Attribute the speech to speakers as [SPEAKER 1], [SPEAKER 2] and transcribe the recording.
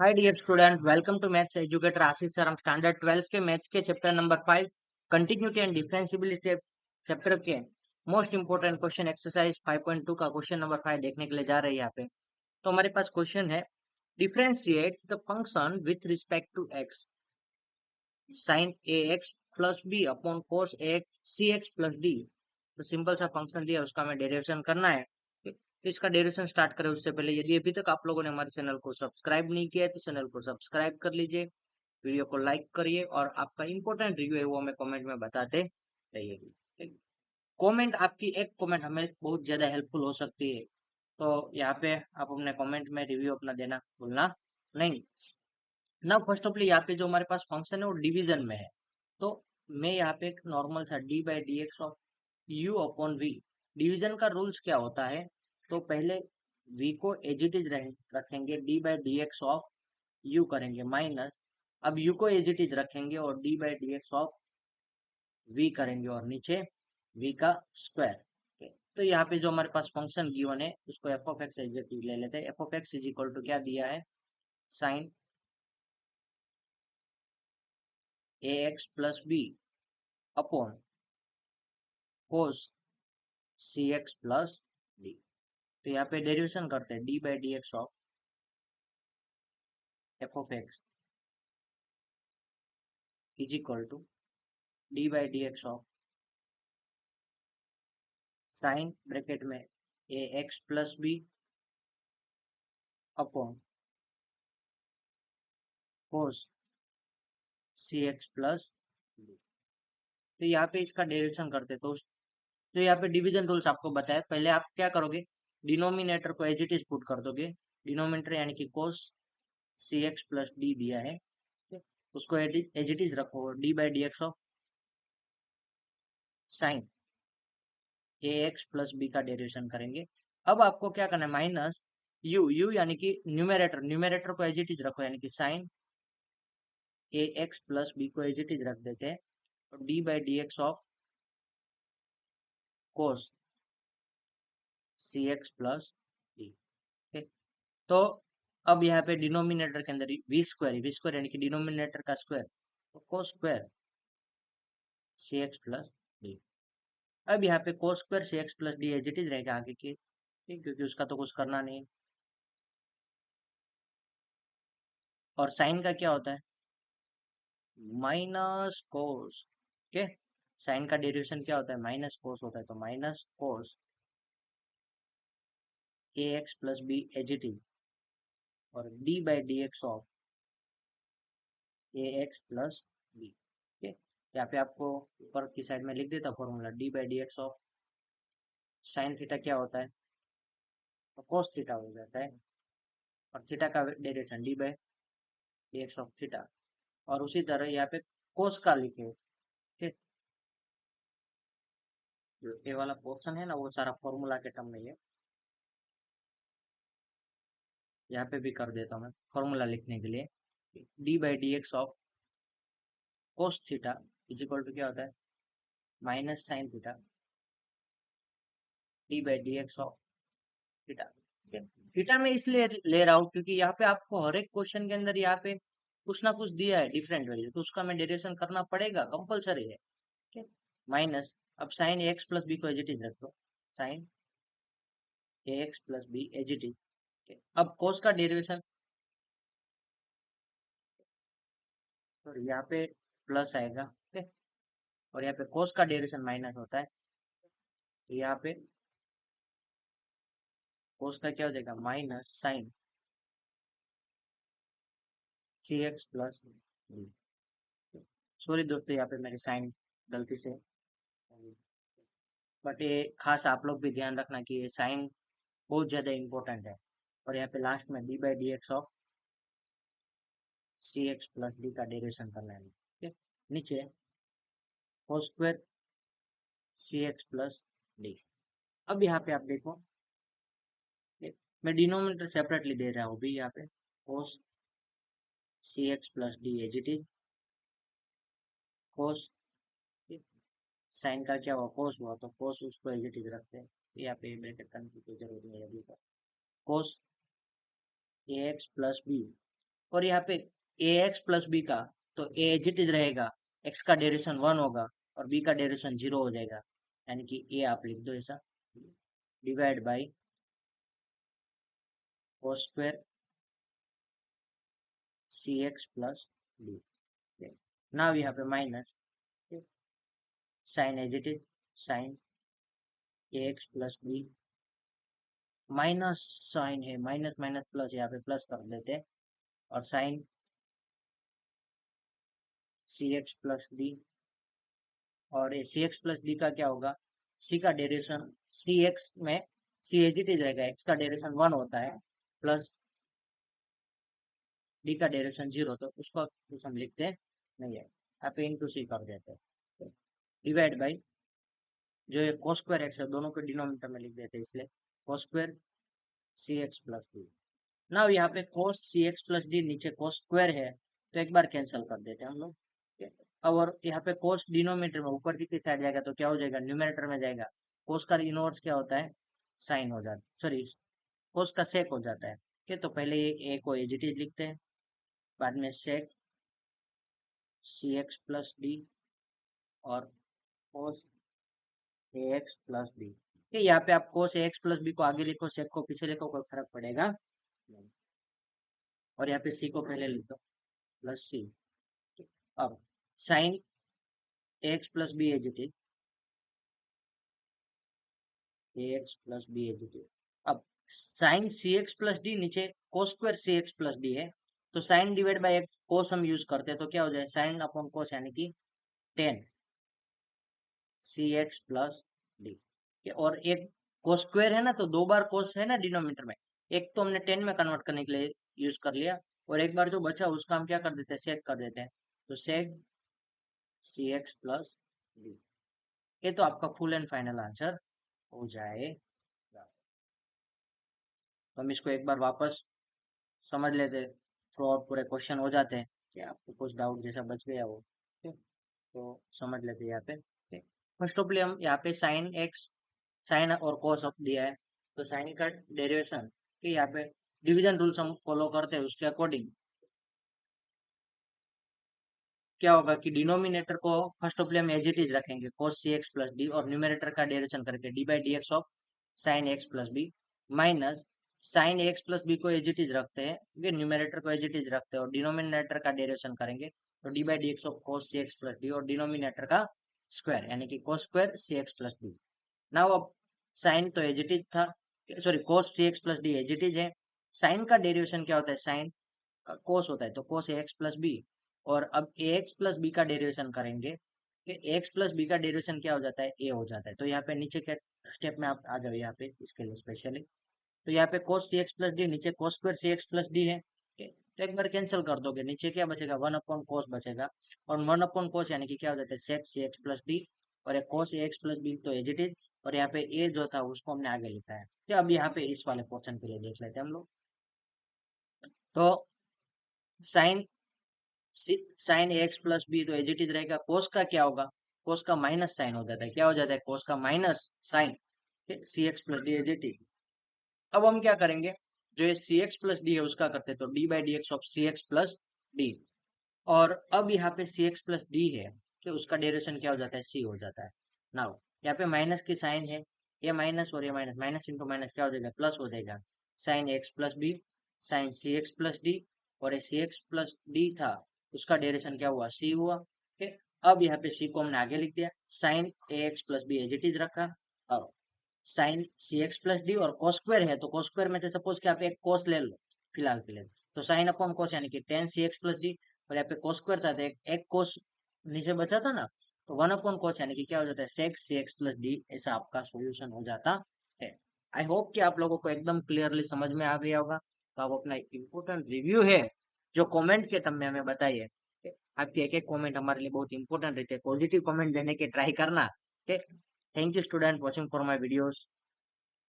[SPEAKER 1] Hi dear student, welcome to maths educator Ashish sir. हम standard 12th के maths के chapter number 5 continuity and differentiability chapter के most important question exercise 5.2 का question number 5 देखने के लिए जा रहे हैं यहाँ पे। तो हमारे पास क्वेश्चन है, differentiate the function with respect to X sine A x plus B upon cos A C x plus D. तो सिंपल सा फंक्शन दिया, उसका हमें डेरिवेशन करना है। तो इसका डेरिवेशन स्टार्ट करें उससे पहले यदि अभी तक आप लोगों ने हमारे चैनल को सब्सक्राइब नहीं किया है तो चैनल को सब्सक्राइब कर लीजिए, वीडियो को लाइक करिए और आपका इंपॉर्टेंट रिव्यू है वो हमें कमेंट में बताते रहिए। कमेंट, आपकी एक कमेंट हमें बहुत ज्यादा हेल्पफुल हो सकती है। तो यहाँ पे आप अपने कमेंट में रिव्यू अपना देना भूलना नहीं। ना फर्स्ट ऑफ यहाँ पे जो हमारे पास फंक्शन है वो डिवीजन में है। तो मैं यहाँ पे एक नॉर्मल सा D by D x of U upon V. Division का रूल्स क्या होता है, तो पहले v को एज इट इज रखेंगे, D by D x of U करेंगे माइनस, अब u को एज इट इज रखेंगे और D by D x of v करेंगे और नीचे v का स्क्वायर। तो यहाँ पे जो हमारे पास फंक्शन गिवन है उसको f of x as it is ले लेते हैं। F of x is equal to क्या दिया है, साइन ए x plus B upon cos सी एक्स प्लस डी। तो यहाँ पे डेरिवेशन करते हैं, d by D x of f of x is equal to d by D x of sine bracket में a x plus B upon cos C x plus D. तो यहाँ पे इसका डेरिवेशन करते हैं। तो यहाँ पे डिवीजन रूल्स आपको बताया, पहले आप क्या करोगे, डिनोमिनेटर को एज इट इज पुट कर दोगे। डिनोमिनेटर यानी कि कोस सी एक्स प्लस डी दिया है, ठीक है? उसको एज इट इज रखो, D by D x of sine A x plus B का डेरिवेशन करेंगे। अब आपको क्या करना है, माइनस यू यानी कि न्यूमेरेटर को एज इट इज रखो, यानी कि साइन ए एक्स प्लस बी को एज इट इज रख देते हैं और D by D x of cos C x plus D. ठीक, तो अब यहाँ पे डिनोमिनेटर के अंदर वी स्क्वायर यानी कि डिनोमिनेटर का स्क्वायर, तो कोस स्क्वायर सी एक्स प्लस डी। अब यहाँ पे cos square C x plus D as it is रहेगा आगे की, ठीक, क्योंकि उसका तो कुछ करना नहीं है। और साइन का क्या होता है, माइनस कोस। ठीक है, साइन का डेरिवेशन क्या होता है, माइनस कोस होता है, तो minus cos a x plus B as it is और D by D x of a x plus b. ठीक है, यहाँ पे आपको ऊपर की साइड में लिख देता formula, D by D x of sine theta क्या होता है, तो कोस थीटा हो जाता है, और थीटा का derivation D by D x of theta. और उसी तरह यहाँ पे कोस का लिखे, ठीक, जो ये वाला पोर्शन है ना वो सारा फॉर्मूला के टर्म में है। यहाँ पे भी कर देता हूँ मैं फॉर्मूला लिखने के लिए, D by D x of cos theta is equal to क्या होता है, minus sine theta D by D x of theta. ठीक है, थीटा में इसलिए ले रहा हूँ क्योंकि यहाँ पे आपको हर एक क्वेश्चन के अंदर यहाँ पे कुछ ना कुछ दिया है डिफरेंट वैल्यू, तो उसका मैं डेरिवेशन करना पड़ेगा, कंपलसरी है। ठीक है, माइनस, अब साइन ए एक्स प्लस बी को एज इट इज रख दो, sine A x plus B as it is. अब कोस का डेरिवेशन, तो यहाँ पे प्लस आएगा, ठीक है, और यहाँ पे कोस का डेरिवेशन माइनस होता है, तो यहाँ पे कोस का क्या हो जाएगा, माइनस साइन सी एक्स प्लस डी। सॉरी दोस्तों, यहाँ पे मेरी साइन गलती से, बट ये खास आप लोग भी ध्यान रखना कि ये साइन बहुत ज्यादा इंपॉर्टेंट है। और यहाँ पे लास्ट में D by D x of C x plus D का डेरिवेशन करना है, ठीक है? नीचे कोस स्क्वायर सी एक्स प्लस डी। अब यहाँ पे आप देखो, ठीक, मैं डिनोमिनेटर सेपरेटली दे रहा हूँ भी यहाँ पे, cos C x plus D as it is, cos, sine का क्या हुआ, कोस हुआ, तो कोस उसको एज इट इज रखते हैं, यहाँ पे ब्रैकेट करने की कोई जरूरत नहीं है अभी तक। कोस ए एक्स प्लस बी और यहाँ पे ए एक्स प्लस बी का, तो ए एज इट इज रहेगा, एक्स का डेरिवेशन 1 होगा और बी का डेरिवेशन 0 हो जाएगा, यानी कि ए आप लिख दो ऐसा, divide by cos square C x plus D. Now यहाँ पे minus sine as it is, sine A x plus B, minus sine है, माइनस माइनस प्लस, यहाँ पे प्लस कर देते हैं, और साइन सी एक्स प्लस डी, और सी एक्स प्लस डी का क्या होगा, सी का डेरिवेशन सी एक्स में सी एज इट इज रहेगा, एक्स का डेरिवेशन 1 होता है, प्लस डी का डेरिवेशन 0, तो उसको कुछ हम लिखते हैं नहीं है, यहाँ पे इंटू सी कर देते हैं, डिवाइड बाई जो ये कोस स्क्वायर एक्स है दोनों को डिनोमिनेटर में लिख देते हैं, इसलिए कोस स्क्वायर सी एक्स प्लस डी। ना यहाँ पे कोस सी एक्स प्लस डी, नीचे कोस स्क्वायर है तो एक बार कैंसिल कर देते हैं हम लोग, और यहाँ पे कोस डिनोमिनेटर में ऊपर की साइड जाएगा तो क्या हो जाएगा, न्यूमरेटर में जाएगा, कोस का इनवर्स क्या होता है, साइन हो जाता है, सॉरी कोस का सेक हो जाता है, ठीक, तो पहले ये ए को एज इट इज लिखते हैं, बाद में सेक सी एक्स प्लस डी और कोस ए एक्स प्लस बी, यहाँ पे आप कोस ए एक्स प्लस बी को आगे लिखो, सेक को पीछे लिखो, कोई फर्क पड़ेगा नहीं। और यहाँ पे सी को पहले लिख दो प्लस सी, अब sine A x plus B as it is, A x plus B as it is, अब साइन सी एक्स प्लस डी, नीचे कोस स्क्वायर सी एक्स प्लस डी है, तो साइन डिवाइड बाय एक कोस हम यूज करते हैं, तो क्या हो जाए, साइन अपॉन कोस, यानी कि 10 सी एक्स प्लस डी, और एक कोस स्क्वायर है ना, तो 2 बार कोस है ना डिनोमिनेटर में, एक तो हमने 10 में कन्वर्ट करने के लिए यूज कर लिया, और एक बार जो बचा उसका हम क्या कर देते हैं, सेक कर देते हैं, तो सेक सी एक्स प्लस डी, ये तो आपका फुल एंड फाइनल आंसर हो जाएगा। तो हम इसको एक बार वापस समझ लेते, थ्रू आउट पूरे क्वेश्चन हो जाते हैं, कि आपको कुछ डाउट जैसा बच गया हो, ठीक, तो समझ लेते हैं यहाँ पे, ठीक। फर्स्ट ऑफ ऑल हम यहाँ पे साइन एक्स, साइन और कॉस ऑफ दिया है, तो साइन का डेरिवेशन कि यहाँ पे डिवीजन रूल्स हम फॉलो करते हैं, उसके अकॉर्डिंग क्या होगा कि डिनोमिनेटर को फर्स्ट ऑफ ऑल हम एज इट इज रखेंगे, cos सी एक्स प्लस डी, और न्यूमरेटर का डेरिवेशन करके D by D x of sine x plus B, minus sine x plus B को एज इट इज रखते हैं, न्यूमरेटर को एज इट इज रखते हैं, और डिनोमिनेटर का डेरिवेशन करेंगे, तो d by D x of cos C x plus D, और डिनोमिनेटर का स्क्वायर यानी कि cos स्क्वायर सी एक्स प्लस डी। नाउ अब साइन तो एज इट इज था, sorry cos C x plus D as it is है, sine का derivation क्या होता है, साइन का कोस होता है, तो cos a x plus b, और अब ए एक्स प्लस बी का डेरिवेशन करेंगे, कि एक्स प्लस बी का डेरिवेशन क्या हो जाता है, ए हो जाता है, तो यहाँ पे नीचे के स्टेप में आप आ जाओ, यहाँ पे इसके लिए स्पेशली, तो यहाँ पे cos सी एक्स प्लस डी, नीचे cos स्क्वायर सी एक्स प्लस डी है, तो एक बार कैंसिल कर दोगे, नीचे क्या बचेगा, 1 अपॉन कोस बचेगा, और 1 अपॉन कोस यानी कि क्या हो जाता है, सेक सी एक्स प्लस डी, और एक cos ए एक्स प्लस बी तो एज इट इज, और यहाँ पे ए जो था उसको हमने आगे लिखा है, तो अब यहाँ पे इस वाले पोर्शन के लिए देख लेते हैं हम लोग, तो साइन साइन ए एक्स प्लस बी तो एज इट इज रहेगा, कोस का क्या होगा, कोस का माइनस साइन हो जाता है, क्या हो जाता है, कोस का minus sine C x plus D as it is. अब हम क्या करेंगे, जो ये सी एक्स प्लस डी है उसका करते हैं, तो d by D x of C x plus D, और अब यहाँ पे सी एक्स प्लस डी है, कि उसका डेरिवेशन क्या हो जाता है, सी हो जाता है। नाउ यहाँ पे माइनस की साइन है, ये माइनस और ये माइनस, माइनस इंटू माइनस क्या हो जाएगा, प्लस हो जाएगा, sine x plus b, sine सी एक्स प्लस डी, और ये सी एक्स प्लस डी था उसका डेरिवेशन क्या हुआ, सी हुआ, ठीक। अब यहाँ पे सी को हमने आगे लिख दिया, sine A x plus B as it is रखा, और साइन सी एक्स प्लस डी, और cos स्क्वायर है तो cos स्क्वायर में से सपोज कि आप एक cos ले लो फिलहाल के लिए, तो साइन अपॉन cos यानी कि 10 सी एक्स प्लस डी, और यहाँ पे cos स्क्वायर था तो एक cos नीचे बचा था ना, तो 1 अपॉन cos यानी कि क्या हो जाता है, sec सी एक्स प्लस डी, ऐसा आपका सॉल्यूशन हो जाता है। आई होप कि आप लोगों को एकदम क्लियरली समझ में आ गया होगा, तो आप अपना इम्पोर्टेंट रिव्यू है जो कमेंट के टर्म में हमें बताइए, आपके एक एक कमेंट हमारे लिए बहुत इंपॉर्टेंट रहते हैं, पॉजिटिव कमेंट देने के ट्राई करना, thank you student watching for my videos.